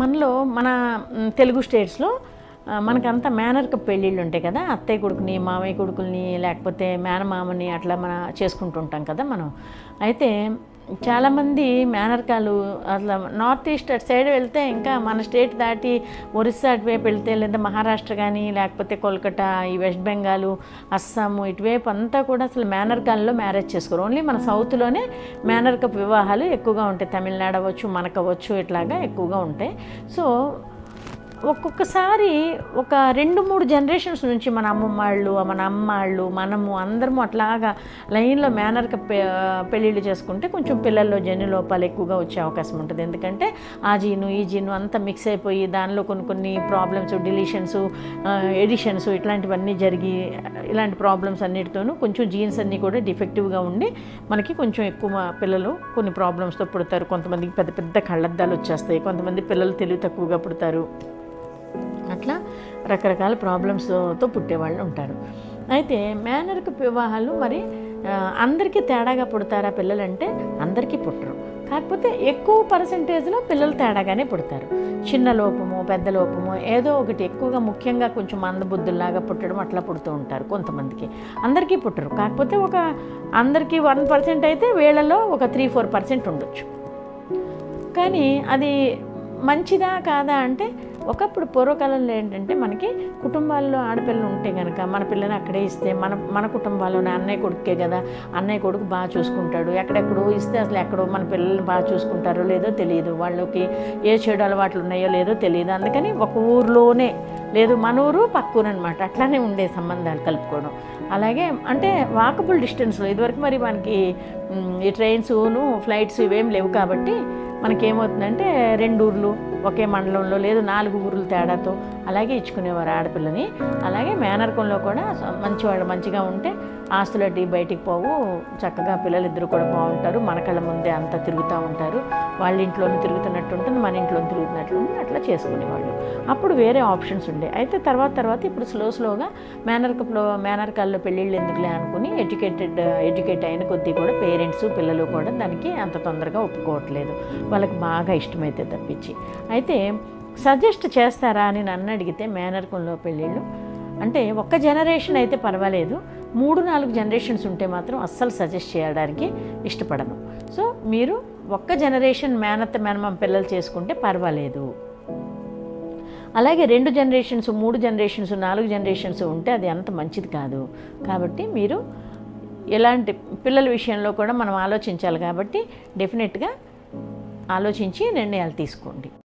మనలో మన తెలుగు స్టేట్స్లో మనకంతా మేనర్కప్ పెళ్ళిళ్ళు ఉంటాయి కదా, అత్తయ్య కొడుకుని మామయ్య కొడుకుల్ని లేకపోతే మేనమామని అట్లా మనం చేసుకుంటుంటాం కదా మనం. అయితే చాలామంది మేనర్కాలు అట్లా నార్త్ ఈస్ట్ అటు సైడ్ వెళ్తే, ఇంకా మన స్టేట్ దాటి ఒరిస్సా అటువైపు వెళ్తే, లేదా మహారాష్ట్ర కానీ లేకపోతే కోల్కతా, ఈ వెస్ట్ బెంగాల్, అస్సాము ఇటువైపు అంతా కూడా అసలు మేనర్కాల్లో మ్యారేజ్ చేసుకోరు. ఓన్లీ మన సౌత్లోనే మేనర్కప్ వివాహాలు ఎక్కువగా ఉంటాయి. తమిళనాడు అవ్వచ్చు, మనకవ్వచ్చు, ఇట్లాగా ఎక్కువగా ఉంటాయి. సో ఒక్కొక్కసారి ఒక 2-3 జనరేషన్స్ నుంచి మన అమ్మమ్మాళ్ళు, మన అమ్మాళ్ళు, మనము అందరము అట్లాగా లైన్లో మేనర్కప్ పెళ్ళిళ్ళు చేసుకుంటే కొంచెం పిల్లల్లో జన్యులోపాలు ఎక్కువగా వచ్చే అవకాశం ఉంటుంది. ఎందుకంటే ఆ జీను ఈ జీను అంతా మిక్స్ అయిపోయి దానిలో కొన్ని ప్రాబ్లమ్స్, డిలీషన్స్, ఎడిషన్స్ ఇట్లాంటివన్నీ జరిగి ఇలాంటి ప్రాబ్లమ్స్ అన్నిటితోనూ కొంచెం జీన్స్ అన్నీ కూడా డిఫెక్టివ్గా ఉండి మనకి కొంచెం ఎక్కువ పిల్లలు కొన్ని ప్రాబ్లమ్స్తో పుడతారు. కొంతమందికి పెద్ద పెద్ద కళ్ళద్దాలు వచ్చేస్తాయి, కొంతమంది పిల్లలు తెలివి తక్కువగా పుడతారు. అట్లా రకరకాల ప్రాబ్లమ్స్తో పుట్టేవాళ్ళు ఉంటారు. అయితే మేనర్కప్ వివాహాలు మరి అందరికీ తేడాగా పుడతారా పిల్లలంటే అందరికీ పుట్టరు. కాకపోతే ఎక్కువ పర్సంటేజ్లో పిల్లలు తేడాగానే పుడతారు. చిన్న లోపము, పెద్ద లోపము, ఏదో ఒకటి ఎక్కువగా ముఖ్యంగా కొంచెం మందబుద్ధుల్లాగా పుట్టడం అట్లా పుడుతూ ఉంటారు కొంతమందికి. అందరికీ పుట్టరు. కాకపోతే ఒక అందరికీ 1% అయితే వీళ్ళలో ఒక 3-4% ఉండొచ్చు. కానీ అది మంచిదా కాదా అంటే, ఒకప్పుడు పూర్వకాలంలో ఏంటంటే మనకి కుటుంబాల్లో ఆడపిల్లలు ఉంటే కనుక మన పిల్లని అక్కడే ఇస్తే మన కుటుంబాల్లోనే అన్నయ్య కొడుకే కదా, అన్నయ్య కొడుకు బాగా చూసుకుంటాడు. ఎక్కడెక్కడో ఇస్తే అసలు ఎక్కడో మన పిల్లల్ని బాగా చూసుకుంటారో లేదో తెలియదు, వాళ్ళకి ఏ చెడు అలవాట్లు ఉన్నాయో లేదో తెలియదు. అందుకని ఒక ఊరిలోనే, లేదు మన ఊరు పక్క ఊరు అనమాట, అట్లానే ఉండే సంబంధాలు కలుపుకోవడం. అలాగే అంటే వాకబుల్ డిస్టెన్స్లో, ఇదివరకు మరి మనకి ఈ ట్రైన్స్ను ఫ్లైట్స్ ఇవేం లేవు కాబట్టి మనకేమవుతుందంటే 2 ఊర్లు ఒకే మండలంలో, లేదు 4 ఊర్లు తేడాతో అలాగే ఇచ్చుకునేవారు ఆడపిల్లని. అలాగే మేనర్కంలో కూడా మంచివాళ్ళు మంచిగా ఉంటే ఆస్తులు అడ్డి బయటికి పోవు, చక్కగా పిల్లలిద్దరూ కూడా బాగుంటారు, మన కళ్ళ ముందే అంతా తిరుగుతూ ఉంటారు, వాళ్ళ ఇంట్లోనే తిరుగుతున్నట్టు ఉంటుంది, మన ఇంట్లో తిరుగుతున్నట్లు ఉంటుంది, అట్లా చేసుకునేవాళ్ళు. అప్పుడు వేరే ఆప్షన్స్ ఉండే. అయితే తర్వాత ఇప్పుడు స్లోగా మేనర్కాల్లో పెళ్ళిళ్ళు ఎందుకులే అనుకుని ఎడ్యుకేట్ అయిన కొద్దీ కూడా పేరెంట్స్ పిల్లలు కూడా దానికి అంత తొందరగా ఒప్పుకోవట్లేదు, వాళ్ళకి బాగా ఇష్టమైతే తప్పించి. అయితే సజెస్ట్ చేస్తారా అని నన్ను అడిగితే మేనర్కంలో పెళ్ళిళ్ళు అంటే ఒక్క జనరేషన్ అయితే పర్వాలేదు, 3-4 జనరేషన్స్ ఉంటే మాత్రం అస్సలు సజెస్ట్ చేయడానికి ఇష్టపడను. సో మీరు ఒక్క జనరేషన్ మేనమామ పిల్లలు చేసుకుంటే పర్వాలేదు. అలాగే 2 జనరేషన్స్, 3 జనరేషన్స్, 4 జనరేషన్స్ ఉంటే అది అంత మంచిది కాదు. కాబట్టి మీరు ఎలాంటి పిల్లల విషయంలో కూడా మనం ఆలోచించాలి. కాబట్టి డెఫినెట్గా ఆలోచించి నిర్ణయాలు తీసుకోండి.